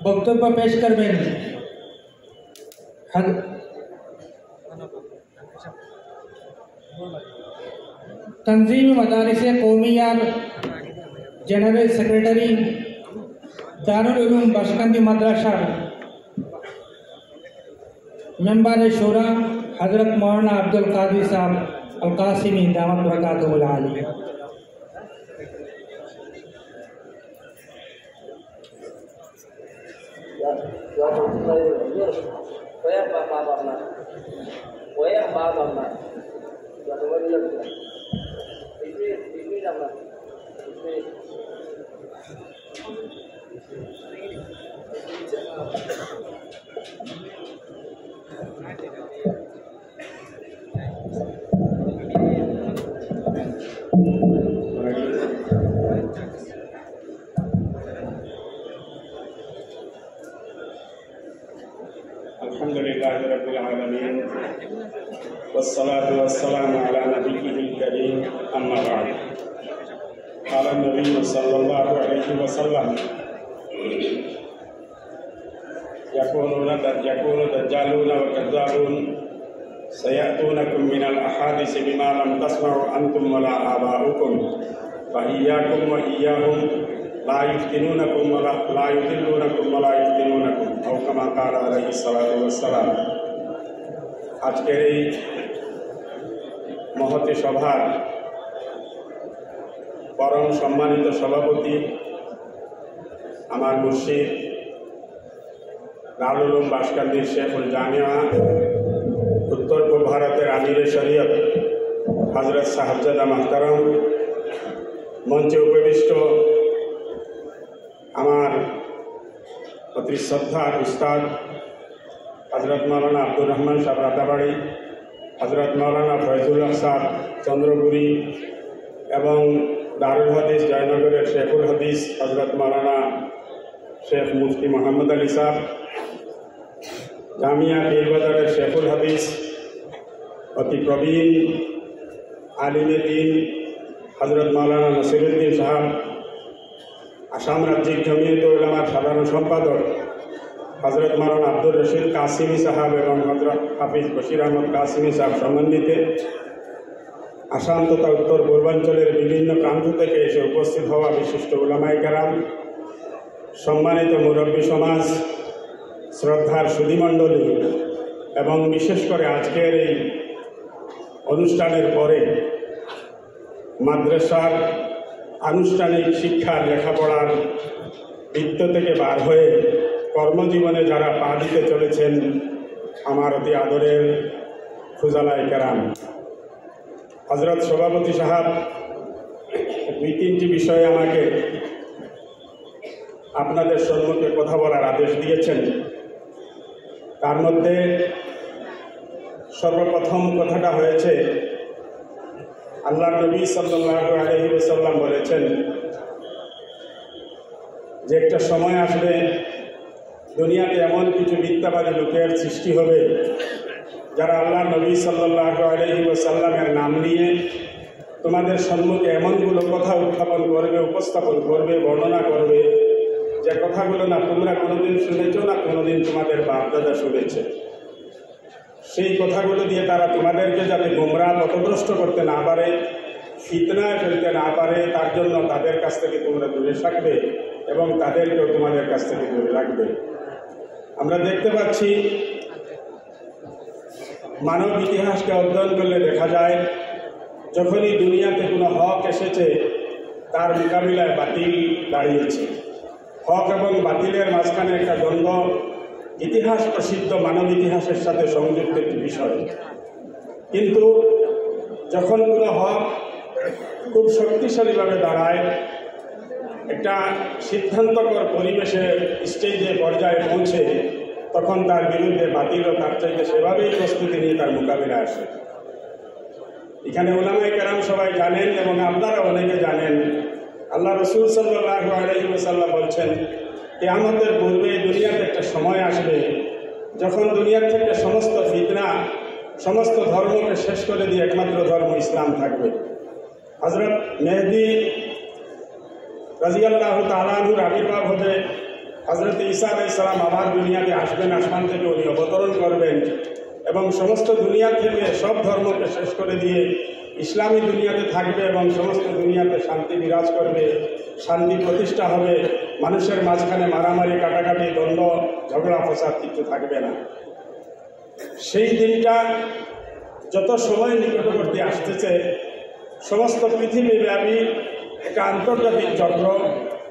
বক্তব্য পেশ করবেন तंजीम मदारिस कौमिया जनरल सेक्रेटरी दारुल उलूम बशकंदी मदरसा मेंबर शूरा हजरत मौलाना अब्दुल कादिर साहब अल कासिमी दामत बरकातुहुल आलिया। अल्हम्दुलिल्लाहि रब्बिल आलमीन वस्सलातु वस्सलामु अला नबिय्यिल करीम अम्मा बाद। क़ाल नबी सल्लल्लाहु अलैहि वसल्लम यकूनु दज्जालून व कज़्ज़ाबून सयअतूनकुम मिनल अहादिस बिमा लम तस्मउ अंतुम वला आबाउकुम फइय्याकुम व इय्याहुम ला युफ्तिनूनकुम वला युदिल्लूनकुम वला युफ्तिनूनकुम औ कमा क़ाल अलैहि सलातु वस्सलाम। আজকের এই মহতী সভার পরম সম্মানিত সভাপতি আমার মুর্শিদ দারুল উলুম বাশকান্দির শেখুল জামিয়া উত্তর পূর্ব ভারতের আমিরে শরীয়ত হযরত সাহেবজাদা মুহতারাম, মঞ্চে উপবিষ্ট আমার অতি শ্রদ্ধার উস্তাদ হযরত মাওলানা আব্দুর রহমান সাহেব রাতাবাড়ি, হযরত মাওলানা ফয়জুল হক সাহেব চন্দ্রপুরী এবং দারুল হাদিস জয়নগরের শেখুল হাদিস হযরত মাওলানা শেখ মুফতি মোহাম্মদ আলী সাহেব, জামিয়া পীরবাজারের শেখুল হাদিস অতি প্রবীণ আলিমে দ্বীন হযরত মাওলানা নসিরুদ্দিন সাহেব, আসাম রাজ্যিক জমিয়তে উলামার সাধারণ সম্পাদক হযরত মাওলানা আব্দুর রশিদ কাসিমি সাহেব এবং হযরত হাফিজ বশির আহমদ কাসিমি সাহেব সমন্বিতে আসাম তথা উত্তর পূর্বাঞ্চলের বিভিন্ন প্রান্ত থেকে এসে উপস্থিত হওয়া বিশিষ্ট উলামায়ে কেরাম, সম্মানিত মুরব্বী সমাজ, শ্রদ্ধার সুধীমণ্ডলী এবং বিশেষ করে আজকের এই অনুষ্ঠানের পরে মাদ্রাসার আনুষ্ঠানিক শিক্ষার লেখাপড়ার বৃত্ত থেকে বার হয়ে কর্মজীবনে যারা পা দিতে চলেছেন আমার অতি আদরের ফুজালায়ে কেরাম, হযরত সভাপতি সাহেব দুই তিনটি বিষয়ে আমাকে আপনাদের সম্মুখে কথা বলার আদেশ দিয়েছেন। তার মধ্যে সর্বপ্রথম কথাটা হয়েছে আল্লাহর নবী সাল্লাল্লাহু আলাইহি ওয়াসাল্লাম বলেছেন যে একটা সময় আসবে দুনিয়াতে এমন কিছু মিথ্যাবাদী লোকের সৃষ্টি হবে যারা আল্লাহর নবী সাল্লাল্লাহু আলাইহি ওয়াসাল্লামের নাম নিয়ে তোমাদের সম্মুখে এমনগুলো কথা উত্থাপন করবে, উপস্থাপন করবে, বর্ণনা করবে যে কথাগুলো না তোমরা কোনোদিন শুনেছ, না কোনোদিন তোমাদের বাপ দাদা শুনেছে। সেই কথাগুলো দিয়ে তারা তোমাদেরকে যাতে গোমরাহ পথভ্রষ্ট করতে না পারে, ফিতনায় ফেলতে না পারে, তার জন্য তাদের কাছ থেকে তোমরা দূরে থাকবে এবং তাদেরকেও তোমাদের কাছ থেকে দূরে রাখবে। আমরা দেখতে পাচ্ছি মানব ইতিহাসকে অধ্যয়ন করলে দেখা যায় যখনই দুনিয়াতে কোনো হক এসেছে তার মোকাবিলায় বাতিল দাঁড়িয়েছে। হক এবং বাতিলের মাঝখানে একটা দ্বন্দ্ব ইতিহাস প্রসিদ্ধ মানব ইতিহাসের সাথে সংযুক্ত একটি বিষয়। কিন্তু যখন কোনো হক খুব শক্তিশালীভাবে দাঁড়ায়, একটা সিদ্ধান্তকর পরিবেশে স্টেজে পর্যায়ে পৌঁছে, তখন তার বিরুদ্ধে বাতিলও তার চাইতে সেভাবেই প্রস্তুতি নিয়ে তার মোকাবিলা আসে। এখানে উলামায়ে কেরাম সবাই জানেন এবং আপনারা অনেকে জানেন, আল্লাহ রসুল সাল্লাল্লাহু আলাইহি ওয়াসাল্লাম বলছেন কিয়ামতের পূর্বে দুনিয়াতে একটা সময় আসবে যখন দুনিয়ার থেকে সমস্ত ফিতনা, সমস্ত ধর্মকে শেষ করে দিয়ে একমাত্র ধর্ম ইসলাম থাকবে। হযরত মেহদী রাদিয়াল্লাহু তাআলা আনহুর আবির্ভাব হবে, হযরত ঈসা আলাইহিস সালাম আবার দুনিয়াতে আসবেন, আসমান থেকে উনি অবতরণ করবেন এবং সমস্ত দুনিয়া থেকে সব ধর্মকে শেষ করে দিয়ে ইসলামী দুনিয়াতে থাকবে এবং সমস্ত দুনিয়াতে শান্তি বিরাজ করবে, শান্তি প্রতিষ্ঠা হবে, মানুষের মাঝখানে মারামারি কাটাকাটি দ্বন্দ্ব ঝগড়া ফসাদ কিছু থাকবে না। সেই দিনটা যত সময় নিকটবর্তী আসতেছে, সমস্ত পৃথিবীব্যাপী একটা আন্তর্জাতিক চক্র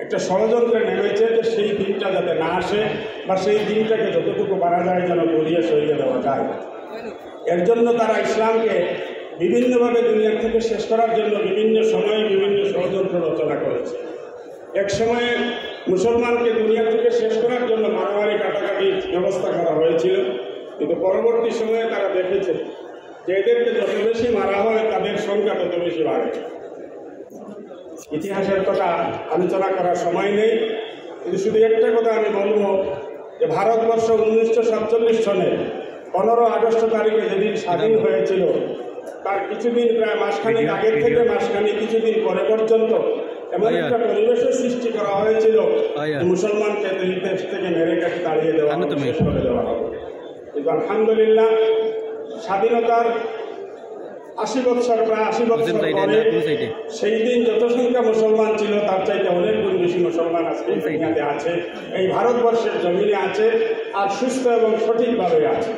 একটা ষড়যন্ত্রে নেমেছে যে সেই দিনটা যাতে না আসে বা সেই দিনটাকে যতটুকু পারা যায় যেন গড়িয়ে সরিয়ে দেওয়া যায়। এর জন্য তারা ইসলামকে বিভিন্নভাবে দুনিয়া থেকে শেষ করার জন্য বিভিন্ন সময়ে বিভিন্ন ষড়যন্ত্র রচনা করেছে। এক সময়ে মুসলমানকে দুনিয়া থেকে শেষ করার জন্য মারামারি কাটাকাটির ব্যবস্থা করা হয়েছিল, কিন্তু পরবর্তী সময়ে তারা দেখেছে যে এদেরকে যত বেশি মারা হয় তাদের সংখ্যা তত বেশি বাড়ে। ইতিহাসের কথা আলোচনা করার সময় নেই, কিন্তু শুধু একটা কথা আমি বলব যে ভারতবর্ষ 1947 সনে 15 আগস্ট তারিখে যেদিন স্বাধীন হয়েছিল তার কিছুদিন প্রায় মাসখানেক আগের থেকে মাসখানেক কিছুদিন পরে পর্যন্ত এমন একটা পরিবেশের সৃষ্টি করা হয়েছিল মুসলমানকে এই দেশ থেকে মেরে কাছে তাড়িয়ে দেওয়া শেষ করে দেওয়া হবে। কিন্তু আলহামদুলিল্লাহ স্বাধীনতার 80 বছর প্রায় 80 বছর পরে সেই দিন যত সংখ্যা মুসলমান ছিল তার চাইতে অনেক গুণ বেশি মুসলমান আজকে দুনিয়াতে আছে, এই ভারতবর্ষের জমিনে আছে আর সুস্থ এবং সঠিকভাবে আছে।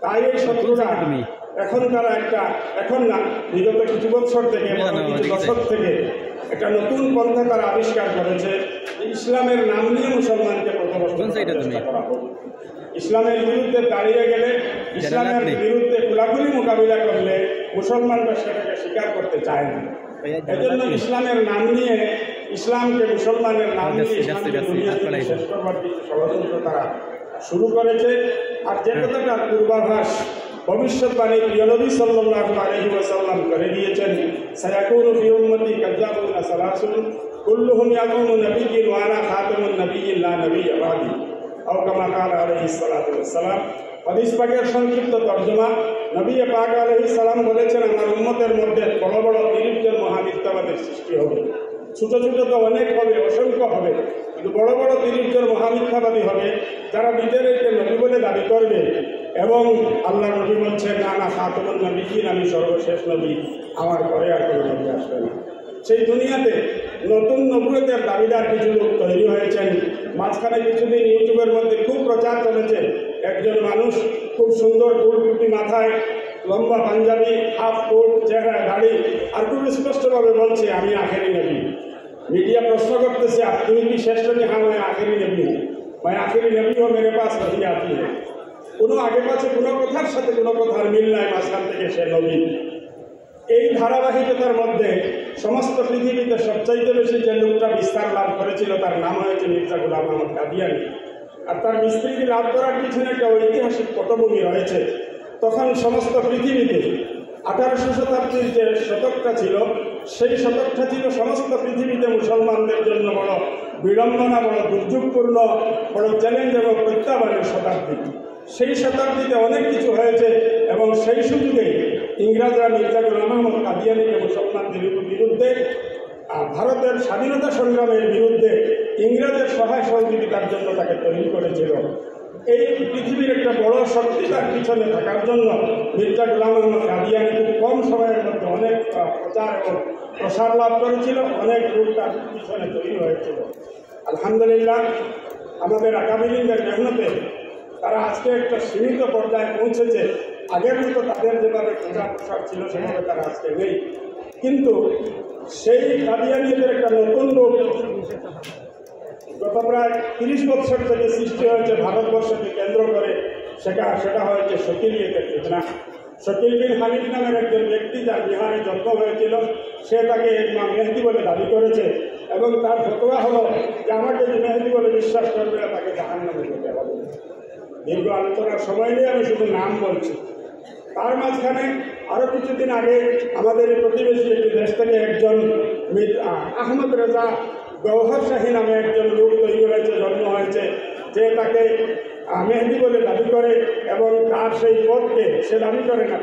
তাই এই শত্রুরা এখন তারা এখন না বিগত কিছু বছর থেকে কিছু দশক থেকে একটা নতুন পন্থা তারা আবিষ্কার করেছে, ইসলামের নাম নিয়ে মুসলমানকে প্রতিহত করা হবে। ইসলামের বিরুদ্ধে দাঁড়িয়ে গেলে, ইসলামের বিরুদ্ধে খোলাখুলি মোকাবিলা করলে মুসলমানরা সেটাকে স্বীকার করতে চায় না। এজন্য ইসলামের নাম নিয়ে, ইসলামকে মুসলমানের নাম নিয়ে ইসলামকে দুনিয়া থেকে শেষ করবার কিছু ষড়যন্ত্র তারা শুরু করেছে। আর যে কথাটা পূর্বাভাস ভবিষ্যৎবাণী প্রিয় নবী সাল্লাল্লাহু আলাইহি ওয়াসাল্লাম করে দিয়েছেন, সায়াকুনু ফি উম্মতি কাযাবুন সালাসুন কুল্লুহুম ইয়াকুমু নাবিয়্যুন ওয়া আনা খাতামুন নাবিয়্যিন লা নাবিয়্য বাদি আও কামা ক্বালা আলাইহিস সালাতু ওয়াস সালাম। হাদিস পাকের সংক্ষিপ্ত তর্জমা, নবী পাক আলাইহিস সালাম বলেছেন, আমার উম্মতের মধ্যে বড় বড় 30 জন মহামিথ্যাবাদের সৃষ্টি হবে। ছোট ছোট তো অনেক হবে, অসংখ্য হবে, কিন্তু বড় বড় 30 জন মহামিথ্যাবাদী হবে যারা নিজেদেরকে নবী বলে দাবি করবে এবং আল্লাহ নবী বলছেন না না খাতামুন নবিয়্যিন, আমি সর্বশেষ নবী, আমার পরে আর কোনো নবী আসবে না। সেই দুনিয়াতে নতুন নবুয়তের দাবিদার কিছু লোক তৈরি হয়েছেন। মাঝখানে কিছুদিন ইউটিউবের মধ্যে খুব প্রচার চলেছে, একজন মানুষ খুব সুন্দর গোল টুপি মাথায়, লম্বা পাঞ্জাবি, হাফ কোট, চেহারা দাড়ি, আর খুব স্পষ্টভাবে বলছে আমি আখেরি নবী। মিডিয়া প্রশ্ন করতেছে তুমি কি শেষ নবী? হ্যাঁ मैं आखिरी नबी हूँ, मैं आखिरी नबी हूँ, मेरे पास वही आती है। কোনো আগে পাশে কোনো কথার সাথে কোনো কথার মিল নাই, মাঝখান থেকে সে নবী। এই ধারাবাহিকতার মধ্যে সমস্ত পৃথিবীতে সবচাইতে বেশি যে লোকটা বিস্তার লাভ করেছিল তার নাম হয়েছে মির্জা গোলাম আহমদ কাদিয়ানী। আর তার বিস্তৃতি লাভ করার পিছনে একটা ঐতিহাসিক পটভূমি রয়েছে। তখন সমস্ত পৃথিবীতে 1800 শতাব্দীর যে শতকটা ছিল, সেই শতকটা ছিল সমস্ত পৃথিবীতে মুসলমানদের জন্য বড় বিড়ম্বনা, বড় দুর্যোগপূর্ণ, বড় চ্যালেঞ্জ এবং প্রত্যাহ্বানের শতাব্দী। সেই শতাব্দীতে অনেক কিছু হয়েছে এবং সেই সুযোগে ইংরেজরা মির্জা গোলাম আহমদ কাদিয়ানীকে মুসলমানদের বিরুদ্ধে, ভারতের স্বাধীনতা সংগ্রামের বিরুদ্ধে ইংরেজের সহায় সহযোগিতার জন্য তাকে তৈরি করেছিল। এই পৃথিবীর একটা বড় শক্তি তার পিছনে থাকার জন্য মির্জা গোলাম আহমদ কাদিয়ানী খুব কম সময়ের মধ্যে অনেক প্রচার এবং প্রসার লাভ করেছিল, অনেক লোক তার পিছনে তৈরি হয়েছিল। আলহামদুলিল্লাহ আমাদের আগামীদের মেহনতে তারা আজকে একটা সীমিত পর্যায়ে পৌঁছেছে। আগের মতো তাদের যেভাবে প্রচার প্রসার ছিল সেভাবে তারা আজকে নেই, কিন্তু সেই কাদিয়ানীদের একটা নতুন রূপ গত প্রায় 30 বছর থেকে সৃষ্টি হয়েছে ভারতবর্ষকে কেন্দ্র করে। সেটা হয়েছে শকিলিয়তের ফিতনা। শকিল বিন হানিফ নামের একজন ব্যক্তি যার বিহারে জন্ম হয়েছিল, সে তাকে ইমাম মেহেদী বলে দাবি করেছে এবং তার ফতোয়া হলো যে আমাকে মেহেদী বলে বিশ্বাস করবে না, তাকে জাহান্নামে যেতে হবে। দীর্ঘ আলোচনার সময় নিয়ে আমি শুধু নাম বলছি। তার মাঝখানে আরও কিছুদিন আগে আমাদের এই প্রতিবেশী একটি দেশ থেকে একজন আহমদ রেজা গৌহর শাহী নামে একজন লোক তৈরি হয়েছে, জন্ম হয়েছে, যে তাকে মেহেদী বলে দাবি করে এবং তার সেই পদকে সে দাবি করে না,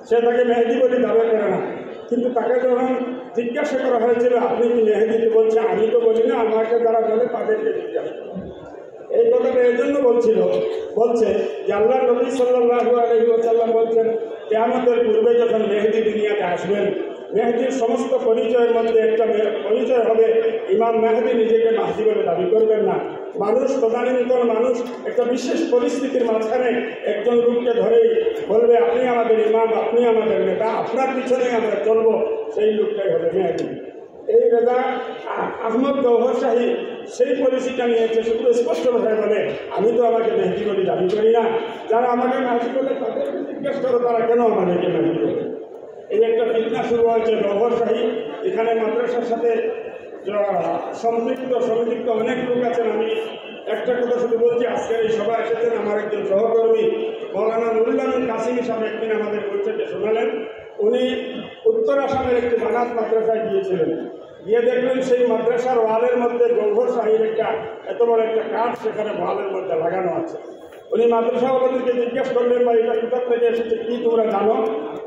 সে তাকে মেহেদী বলে দাবি করে না। কিন্তু তাকে যখন জিজ্ঞাসা করা হয়েছিল আপনি কি মেহেদী, বলছে আমি তো বলি না, আমাকে যারা বলে তাদেরকে জিজ্ঞাসা বলছে যে আল্লাহ নবী সাল্লাল্লাহু আলাইহি ওয়াসাল্লাম বলছেন কিয়ামতের পূর্বে যখন মেহেদী দুনিয়াতে আসবেন, মেহেদীর সমস্ত পরিচয়ের মধ্যে একটা পরিচয় হবে ইমাম মেহেদী নিজেকে মাহদী বলে দাবি করবেন না। মানুষ, তদানীন্তন মানুষ একটা বিশেষ পরিস্থিতির মাঝখানে একজন লোককে ধরেই বলবে আপনি আমাদের ইমাম, আপনি আমাদের নেতা, আপনার পিছনে আমরা চলবো, সেই লোকটাই হবে মেহেদী। এই রেজা আহমদ গওহর শাহী সেই পলিসিটা নিয়েছে, শুধু স্পষ্ট ভাবে বলে আমি তো আমাকে মেহেদী বলে দাবি করি না, যারা আমাকে মেহেদী বলে তাদেরকে জিজ্ঞেস করো তারা কেন আমাদেরকে মেহেদী বলে। এই একটা ফিতনা শুরু হয়েছে গওহর শাহী। এখানে মাদ্রাসার সাথে সংযুক্ত অনেক লোক আছেন। আমি একটা কথা শুধু বলছি, আজকের এই সভা এসেছেন আমার একজন সহকর্মী মৌলানা নুরুল আমিন কাসিমি সাহেব একদিন আমাদের পরিচয়টা শোনালেন। উনি উত্তর আসামের একটি বানাত মাদ্রাসায় গিয়েছিলেন, গিয়ে দেখলেন সেই মাদ্রাসার ওয়ালের মধ্যে গওহর শাহীর একটা এত বড় একটা কাঠ সেখানে ওয়ালের মধ্যে লাগানো আছে। উনি মাদ্রাসাওয়ালাদেরকে জিজ্ঞেস করলেন বা এটা কোথার থেকে এসেছে, কি তোমরা জানো?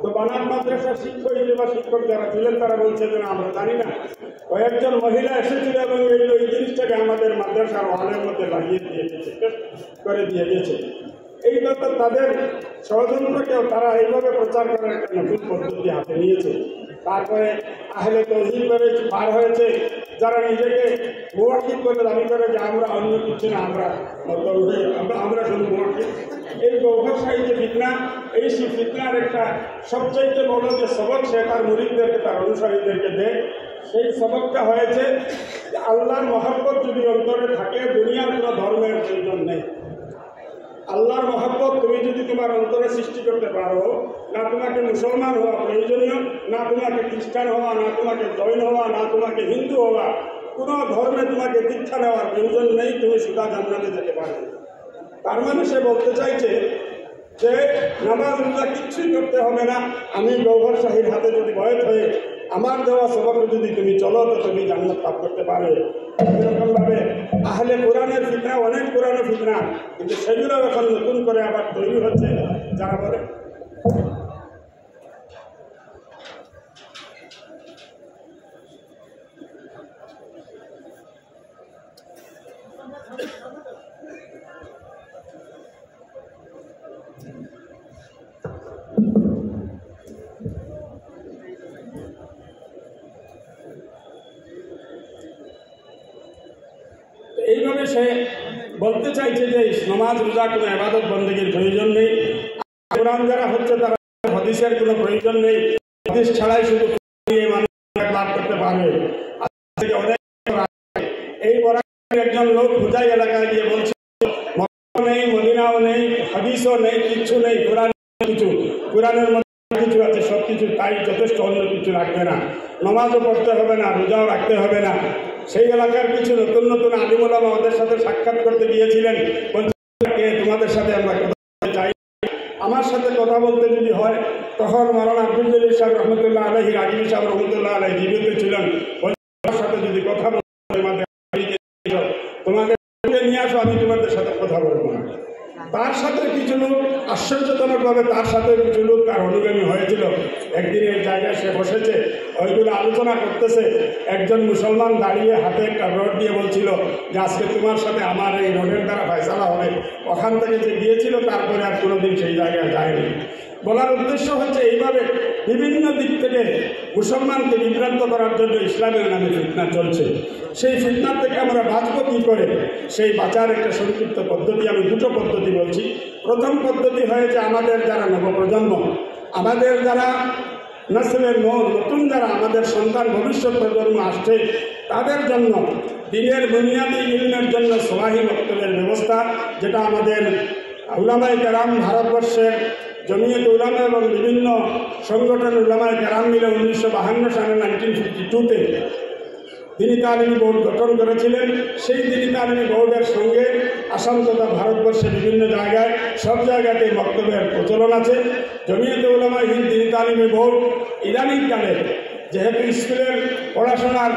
তো বানাত মাদ্রাসার শিক্ষক যারা ছিলেন তারা বলছে যে আমরা জানি না, কয়েকজন মহিলা এসেছিল এবং এই জিনিসটাকে আমাদের মাদ্রাসার ওয়ালের মধ্যে লাগিয়ে দিয়েছে, করে দিয়ে গেছে। এই ব্যাপার তাদের ষড়যন্ত্রকেও তারা এইভাবে প্রচার করার একটা নতুন পদ্ধতি হাতে নিয়েছে। তারপরে আহলে তৌহিদ পার হয়েছে, যারা নিজেকে মুওয়াহিদ করে দাবি করে যে আমরা অন্য কিছু না, আমরা শুধু মুওয়াহিদ। এই গওহর শাহী যে ফিতনা, এই ফিতনার একটা সবচাইতে বড় যে সবক সে তার মুরিদদেরকে, তার অনুসারীদেরকে দেয়, সেই সবকটা হয়েছে যে আল্লাহর মহব্বত যদি অন্তরে থাকে দুনিয়ার কোনো ধর্মের প্রয়োজন নেই। আল্লাহর মহব্বত তুমি যদি তোমার অন্তরে সৃষ্টি করতে পারো, না তোমাকে মুসলমান হওয়া প্রয়োজনীয়, না তোমাকে খ্রিস্টান হওয়া, না তোমাকে জৈন হওয়া, না তোমাকে হিন্দু হওয়া, কোনো ধর্মে তোমাকে দীক্ষা নেওয়ার প্রয়োজন নেই, তুমি সুদা জান্নাতে যেতে পারো। তার মানে সে বলতে চাইছে যে নামাজ রোজা কিচ্ছুই করতে হবে না, আমি গওহর শাহীর হাতে যদি বয়স হয়ে আমার দেওয়া সবকে যদি তুমি চলো তো তুমি জান্নাত লাভ করতে পারো। এরকমভাবে আহলে কোরআনের ফিতনা, অনেক পুরানো ফিতনা, কিন্তু সেগুলো এখন নতুন করে আবার তৈরি হচ্ছে। যারা বলে এইভাবে সে বলতে চাইছে যে নামাজ রোজা কোনো ইবাদত বন্দেগীর প্রয়োজন নেই, কোরআন যারা হচ্ছে তারা হাদিসের কোনো প্রয়োজন নেই, হাদিস ছাড়াই শুধু মানুষ লাভ করতে পারবে। এই বড় একজন লোক হুজাই এলাকায় গিয়ে বলছে মক্কা নেই, মদিনাও নেই, হাদিসও নেই, কিচ্ছু নেই, কোরআন কিছু, কোরআনের মধ্যে কিছু আছে, সব কিছু তাই যথেষ্ট, অন্য কিছু রাখবে না, নামাজও পড়তে হবে না, রোজাও রাখতে হবে না। সেই এলাকার কিছু নতুন নতুন আলিম ওলামা ওদের সাথে সাক্ষাৎ করতে গিয়েছিলেন, তোমাদের সাথে আমরা কথা বলতে চাই। আমার সাথে কথা বলতে যদি হয় তখন মাওলানা আব্দুল জলিল সাহেব রহমতুল্লাহ আলাইহি, রাজীব সাহেব রহমতুল্লাহ আলাইহি জীবিত ছিলেন। আমার সাথে যদি কথা বলতে তোমাদের নিয়ে আসো, আমি তোমাদের সাথে কথা বলবো না। তার সাথে কিছু লোক আশ্চর্যজনকভাবে তার সাথে কিছু লোক তার অনুগামী হয়েছিল। একদিন এই জায়গায় সে বসেছে, ওইগুলো আলোচনা করতেছে, একজন মুসলমান দাঁড়িয়ে হাতে একটা রড দিয়ে বলছিল যে আজকে তোমার সাথে আমার এই রডের দ্বারা ফয়সালা হবে। ওখান থেকে যে গিয়েছিল তারপরে আর কোনোদিন সেই জায়গায় যায়নি। বলার উদ্দেশ্য হচ্ছে এইভাবে বিভিন্ন দিক থেকে মুসলমানকে বিভ্রান্ত করার জন্য ইসলামের নামে ফিতনা চলছে। সেই ফিতনার থেকে আমরা বাঁচব কী করে, সেই বাঁচার একটা সংক্ষিপ্ত পদ্ধতি, আমি দুটো পদ্ধতি বলছি। প্রথম পদ্ধতি হয়েছে আমাদের যারা নবপ্রজন্ম, আমাদের যারা নসলের নতুন যারা আমাদের সন্তান ভবিষ্যৎ প্রজন্ম আসছে, তাদের জন্য দিনের বুনিয়াদী ইলমের জন্য সলাহি মক্তবের ব্যবস্থা, যেটা আমাদের উলামায়ে কেরাম, ভারতবর্ষের জমিয়ত উলামা এবং বিভিন্ন সংগঠন উলামায়ে কেরাম মিলে 1952 সালে 1952-তে দিনী তালিমি বোর্ড গঠন করেছিলেন। সেই দিনী তালিমি বোর্ডের সঙ্গে আসাম তথা ভারতবর্ষের বিভিন্ন জায়গায় সব জায়গাতেই মক্তবের প্রচলন আছে। জমিয়তে উলামায়ে হিন্দ দিনী তালিমি বোর্ড ইদানিংকালে যেহেতু স্কুলের পড়াশোনার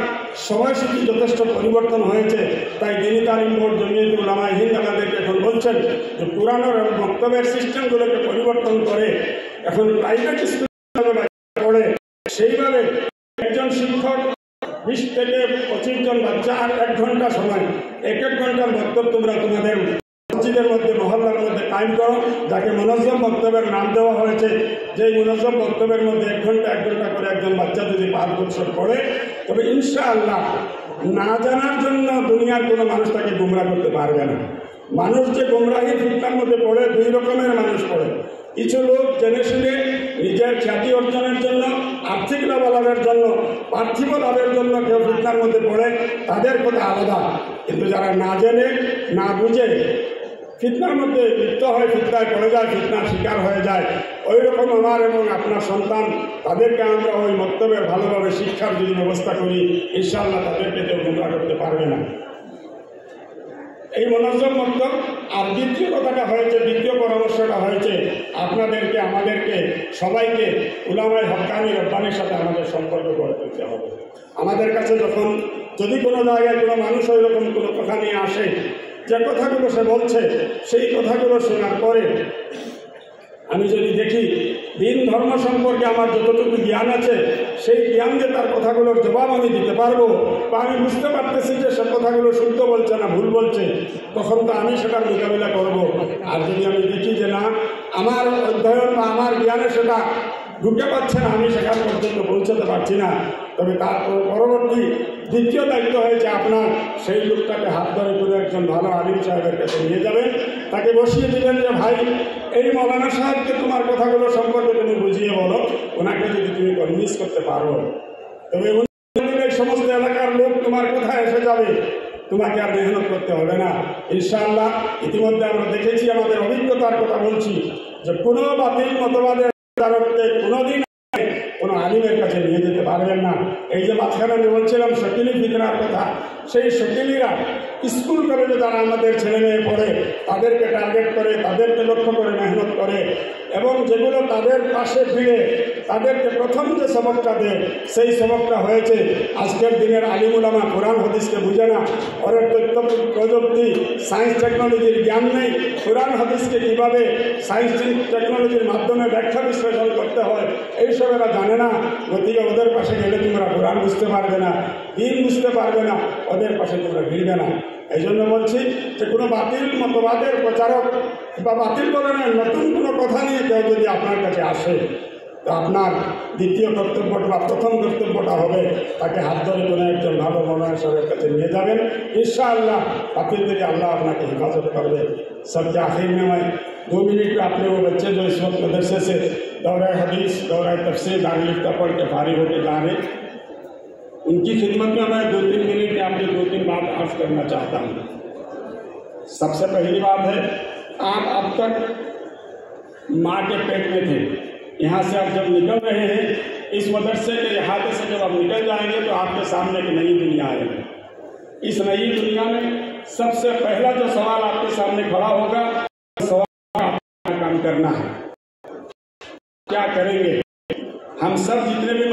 সময়সূচি যথেষ্ট পরিবর্তন হয়েছে, তাই দিনী তালিম বোর্ড জমিয়তে উলামায়ে হিন্দ আমাদেরকে এখন বলছেন যে পুরানো মক্তবের সিস্টেমগুলোকে পরিবর্তন করে এখন প্রাইভেট স্কুল পড়ে, সেইভাবে একজন শিক্ষক 20 থেকে 25 জন বাচ্চা আর 1 ঘন্টা সময়, 1 ঘন্টার মক্তব তোমরা তোমাদের মসজিদের মধ্যে মহল্লার মধ্যে কায়েম করো, যাকে মুনাজ্জম বক্তব্যের নাম দেওয়া হয়েছে। যেই মুনাজ্জম বক্তব্যের মধ্যে 1 ঘন্টা 1 ঘন্টা করে একজন বাচ্চা যদি 5 বছর পড়ে, তবে ইনশাআল্লাহ না জানার জন্য দুনিয়ার কোনো মানুষ তাকে গুমরা করতে পারবে না। মানুষ যে গুমরাহি ফিতনার মধ্যে পড়ে, 2 রকমের মানুষ পড়ে। কিছু লোক জেনে শুনে নিজের খ্যাতি অর্জনের জন্য, আর্থিক লাভ লাভের জন্য, পার্থিব লাভের জন্য কেউ ফিতনার মধ্যে পড়ে, তাদের কথা আলাদা। কিন্তু যারা না জেনে না বুঝে ফিতনার মধ্যে লিপ্ত হয়, ফিতনায় পড়ে যায়, ফিতনার শিকার হয়ে যায়, ওই রকম আমার এবং আপনার সন্তান, তাদেরকে আমরা ওই মক্তবের ভালোভাবে শিক্ষার যদি ব্যবস্থা করি, ইনশাআল্লাহ তাদেরকে কেউ গুমরা করতে পারবে না। এই মুনাজ্জম মক্তব। আর দ্বিতীয় কথাটা হয়েছে, দ্বিতীয় পরামর্শটা হয়েছে, আপনাদেরকে, আমাদেরকে, সবাইকে উলামায়ে হক্কানি রব্বানির সাথে আমাদের সম্পর্ক গড়ে তুলতে হবে। আমাদের কাছে যখন যদি কোনো জায়গায় কোনো মানুষ ওই রকম কোনো কথা নিয়ে আসে, যে কথাগুলো সে বলছে, সেই কথাগুলো শোনার পরে আমি যদি দেখি দিন ধর্ম সম্পর্কে আমার যতটুকু জ্ঞান আছে, সেই জ্ঞান দিয়ে তার কথাগুলোর জবাব আমি দিতে পারবো, বা আমি বুঝতে পারতেছি যে সে কথাগুলো শুদ্ধ বলছে না ভুল বলছে, তখন তো আমি সেটার মোকাবিলা করব। আর যদি আমি দেখি যে না, আমার অধ্যয়ন বা আমার জ্ঞানে সেটা ঢুকে পাচ্ছে না, আমি সেখান পর্যন্ত পৌঁছাতে পারছি না, তবে তার পরবর্তী দ্বিতীয় দায়িত্ব হয়েছে আপনার সেই লোকটাকে হাত ধরে করে একজন ভালো আলিম সাহেবের কাছে নিয়ে যাবেন, তাকে বসিয়ে দিবেন যে ভাই, এই মৌলানা সাহেবকে তোমার কথাগুলো সম্পর্কে তুমি বুঝিয়ে বলো। ওনাকে যদি তুমি কনভিন্স করতে পারো, তবে এই সমস্ত এলাকার লোক তোমার কথায় এসে যাবে, তোমাকে আর মেহনত করতে হবে না ইনশাআল্লাহ। ইতিমধ্যে আমরা দেখেছি, আমাদের অভিজ্ঞতার কথা বলছি, যে কোনো বাতিল মতবাদের কারণে কোনোদিন কোনো আলিমের কাছে নিয়ে যেতে পারবেন না। এই যে মাঝখানে আমি বলছিলাম শকিলি ফিতনার কথা, সেই শকিলিরা স্কুল কলেজে যারা আমাদের ছেলে মেয়ে পড়ে, তাদেরকে টার্গেট করে, তাদেরকে লক্ষ্য করে মেহনত করে, এবং যেগুলো তাদের পাশে ফিরে তাদেরকে প্রথম যে সবকটা দেয়, সেই সবকটা হয়েছে আজকের দিনের আলিম উলামা কোরআন হাদিসকে বুঝে না, ওদের তথ্য প্রযুক্তি সায়েন্স টেকনোলজির জ্ঞান নেই, কোরআন হাদিসকে কীভাবে সায়েন্স টেকনোলজির মাধ্যমে ব্যাখ্যা বিশ্লেষণ করতে হয় এইসব এরা জানে না। গতিকে ওদের পাশে গেলে তোমরা কোরআন বুঝতে পারবে না, দিন বুঝতে পারবে না, ওদের পাশে তোমরা ভিড়বে না। এই জন্য বলছি যে কোনো বাতিল মতবাদের প্রচারক বা বাতিল ধরনের নতুন কোনো কথা নিয়ে কেউ যদি আপনার কাছে আসে, তো আপনার দ্বিতীয় কর্তব্যটা বা প্রথম কর্তব্যটা হবে তাকে হাত ধরে কোনো একজন ভালো মৌলানা সাহেবের কাছে নিয়ে যাবেন। इंशाअल्लाह बातिल থেকে আল্লাহ আপনাকে हिफाजत করবে। सबके आखिर में मैं 2 मिनट में अपने वो बच्चे जो इस वक्त मदरसे से दौरा हदीस दौरा तफसीर दाखिल पढ़ के फारिग होकर जा रहे, उनकी खिदमत में मैं 2-3 मिनट में आपसे 2-3 बात अर्ज करना चाहता हूँ। सबसे पहली बात है, आप अब तक माँ के पेट में थे, यहाँ से आप जब निकल रहे हैं, इस मदरसे के इहाते से जब आप निकल जाएंगे तो आपके सामने एक नई दुनिया आएगी। इस नई दुनिया में सबसे पहला जो सवाल आपके सामने खड़ा होगा, सवाल आपका काम करना है, क्या करेंगे। हम सब जितने भी